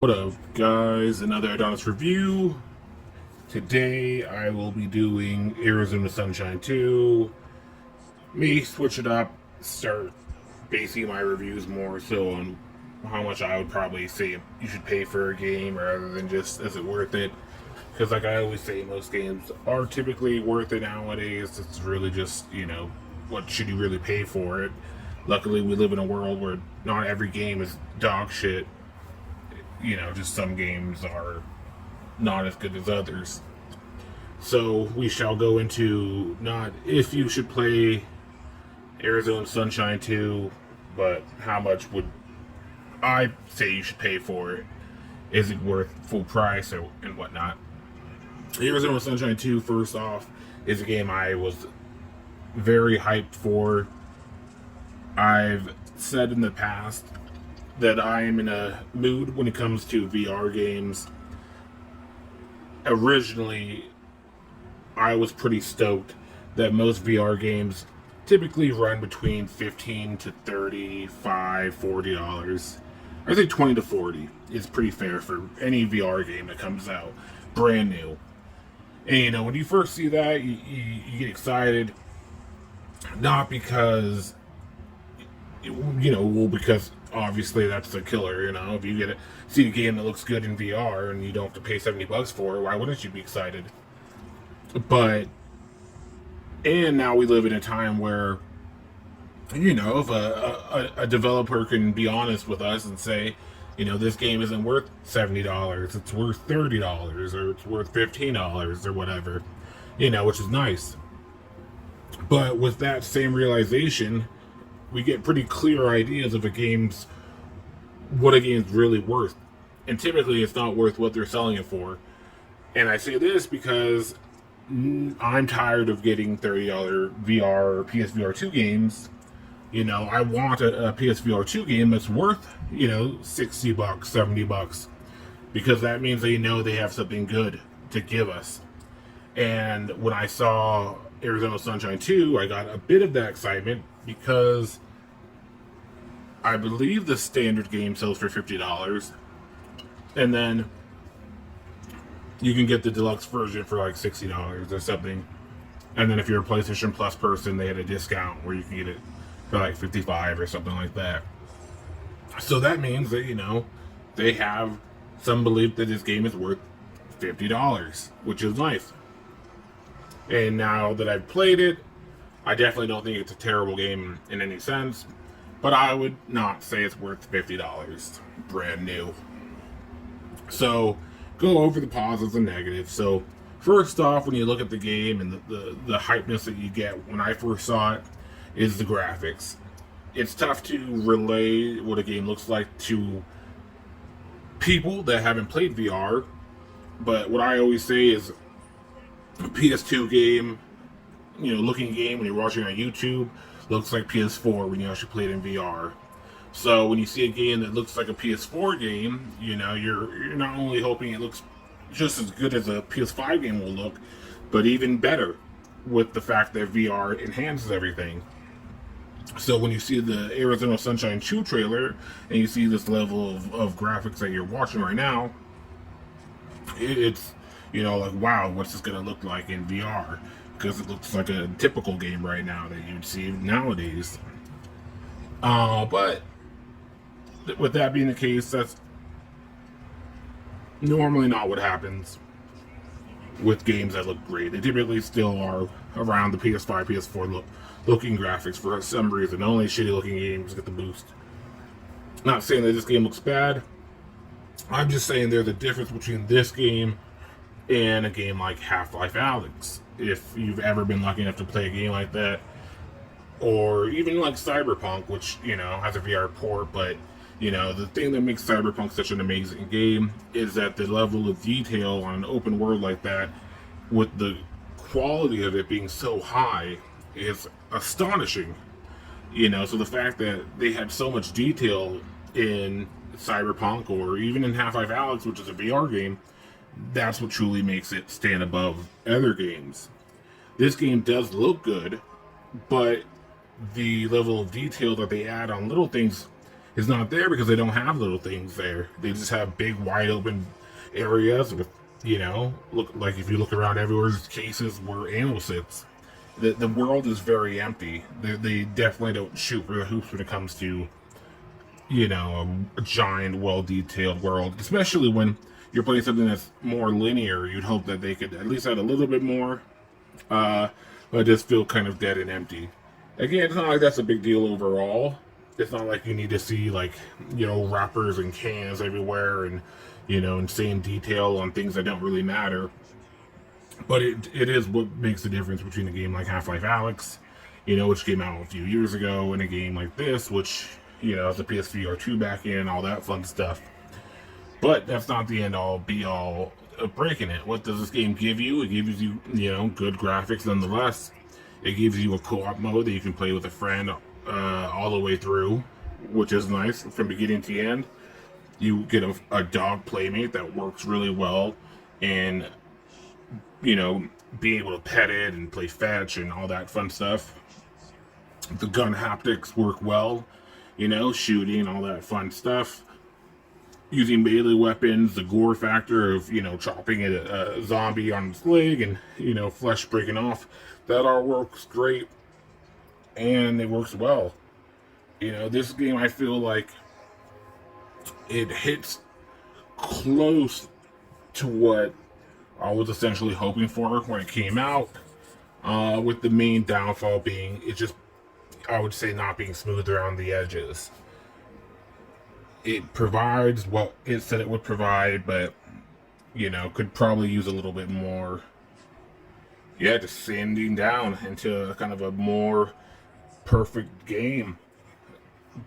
What up, guys? Another Adonis review. Today I will be doing Arizona Sunshine 2. Me switch it up, start basing my reviews more so on how much I would probably say you should pay for a game rather than just is it worth it. Because, like I always say, most games are typically worth it nowadays. It's really just, what should you really pay for it? Luckily, we live in a world where not every game is dog shit. Just some games are not as good as others. So we shall go into not if you should play Arizona Sunshine 2, but how much would I say you should pay for it? Is it worth full price and whatnot? Arizona Sunshine 2, first off, is a game I was very hyped for. I've said in the past that I am in a mood when it comes to VR games. Originally, I was pretty stoked that most VR games typically run between $15 to $35, $40. I think 20 to 40 is pretty fair for any VR game that comes out brand new. And when you first see that, you get excited, not because because obviously that's the killer. If you see a game that looks good in VR and you don't have to pay $70 for it, why wouldn't you be excited? And now we live in a time where, if a developer can be honest with us and say, this game isn't worth $70, it's worth $30, or it's worth $15 or whatever, which is nice. But with that same realization, we get pretty clear ideas of what a game's really worth. And typically it's not worth what they're selling it for. And I say this because I'm tired of getting $30 VR or PSVR 2 games. I want a PSVR 2 game that's worth, $60, $70. Because that means they have something good to give us. And when I saw Arizona Sunshine 2, I got a bit of that excitement because I believe the standard game sells for $50, and then you can get the deluxe version for like $60 or something. And then if you're a PlayStation Plus person, they had a discount where you can get it for like $55 or something like that. So that means that they have some belief that this game is worth $50, which is nice. And now that I've played it, I definitely don't think it's a terrible game in any sense. But I would not say it's worth $50 brand new. So, go over the positives and negatives. So, first off, when you look at the game and the hypeness that you get when I first saw it, is the graphics. It's tough to relay what a game looks like to people that haven't played VR. But what I always say is a PS2 game, looking game when you're watching on YouTube, looks like PS4 when you actually play it in VR. So when you see a game that looks like a PS4 game, you're not only hoping it looks just as good as a PS5 game will look, but even better with the fact that VR enhances everything. So when you see the Arizona Sunshine 2 trailer and you see this level of graphics that you're watching right now, it's like, wow, what's this gonna look like in VR? Because it looks like a typical game right now that you'd see nowadays. But with that being the case, that's normally not what happens with games that look great. They typically still are around the PS5, PS4 looking graphics for some reason. Only shitty looking games get the boost. Not saying that this game looks bad. I'm just saying there's a difference between this game and a game like Half-Life Alyx. If you've ever been lucky enough to play a game like that, or even like Cyberpunk, which has a VR port, but the thing that makes Cyberpunk such an amazing game is that the level of detail on an open world like that, with the quality of it being so high, is astonishing. So the fact that they had so much detail in Cyberpunk or even in Half-Life Alyx, which is a VR game, that's what truly makes it stand above other games. This game does look good, but the level of detail that they add on little things is not there because they don't have little things there. They just have big, wide open areas with, look like if you look around everywhere, there's cases where ammo sits. The world is very empty. They definitely don't shoot for the hoops when it comes to, a giant, well-detailed world, especially when you're playing something that's more linear. You'd hope that they could at least add a little bit more, but just feel kind of dead and empty. Again, it's not like that's a big deal overall. It's not like you need to see, like, wrappers and cans everywhere and, insane detail on things that don't really matter. But it is what makes the difference between a game like Half-Life Alyx, which came out a few years ago, and a game like this, which, has a PSVR 2 back in, all that fun stuff. But that's not the end-all, be-all of breaking it. What does this game give you? It gives you, good graphics nonetheless. It gives you a co-op mode that you can play with a friend all the way through, which is nice from beginning to end. You get a dog playmate that works really well, and being able to pet it and play fetch and all that fun stuff. The gun haptics work well, shooting, all that fun stuff. Using melee weapons, the gore factor of, chopping a zombie on its leg and, flesh breaking off, that all works great, and it works well. This game, I feel like it hits close to what I was essentially hoping for when it came out, with the main downfall being it just, I would say, not being smooth around the edges. It provides what it said it would provide, but, could probably use a little bit more, just sanding down into a kind of a more perfect game.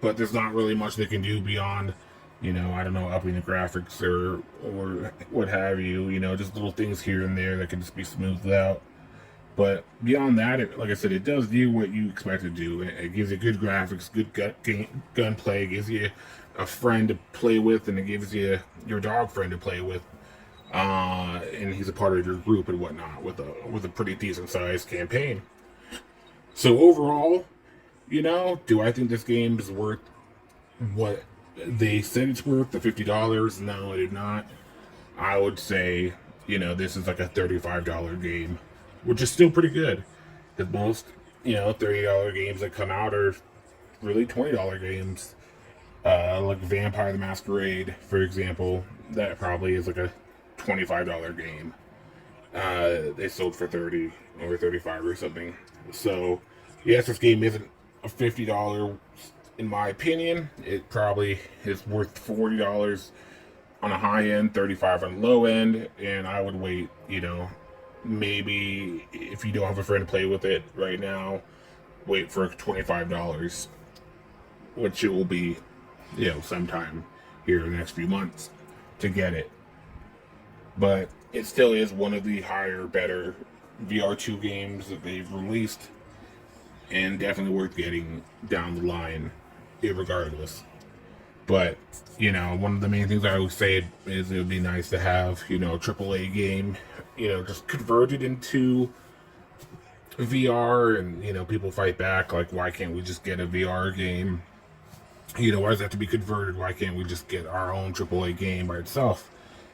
But there's not really much they can do beyond, I don't know, upping the graphics or what have you, just little things here and there that can just be smoothed out. But beyond that, like I said, it does do what you expect it to do. It gives you good graphics, good gunplay, it gives you a friend to play with, and it gives you your dog friend to play with. And he's a part of your group and whatnot, with a pretty decent sized campaign. So overall, do I think this game is worth what they said it's worth, the $50? No, I do not. I would say, this is like a $35 game, which is still pretty good. Because most, $30 games that come out are really $20 games. Like Vampire the Masquerade, for example, that probably is like a $25 game. They sold for $30 or $35 or something. So, yes, this game isn't a $50 in my opinion. It probably is worth $40 on a high end, $35 on low end, and I would wait, maybe if you don't have a friend to play with it right now, wait for $25, which it will be, sometime here in the next few months to get it. But it still is one of the higher, better VR2 games that they've released, and definitely worth getting down the line, irregardless. But, one of the main things I always say is it would be nice to have, a AAA game, just converted into VR, and, people fight back, like, why can't we just get a VR game? Why does it have to be converted? Why can't we just get our own AAA game by itself?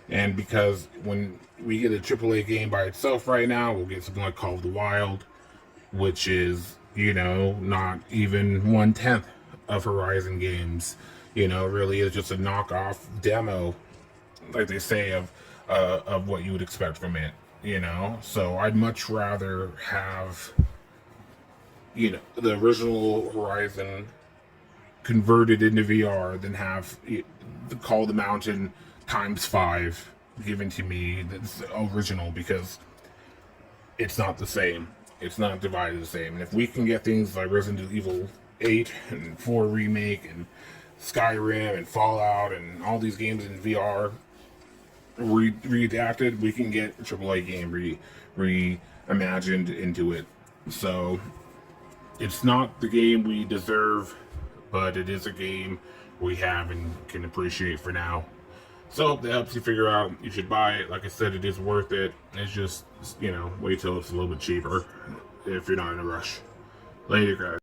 And because when we get a AAA game by itself right now, we'll get something like Call of the Wild, which is, not even 1/10 of Horizon games. Really is just a knockoff demo, like they say, of what you would expect from it. So I'd much rather have, the original Horizon converted into VR than have the Call of the Mountain ×5 given to me that's original, because it's not the same. It's not divided the same. And if we can get things like Resident Evil 8 and 4 Remake and Skyrim and Fallout and all these games in VR readapted, we can get a AAA game reimagined into it. So it's not the game we deserve, but it is a game we have and can appreciate for now. So that helps you figure out you should buy it. Like I said, it is worth it. It's just, wait till it's a little bit cheaper if you're not in a rush. Later, guys.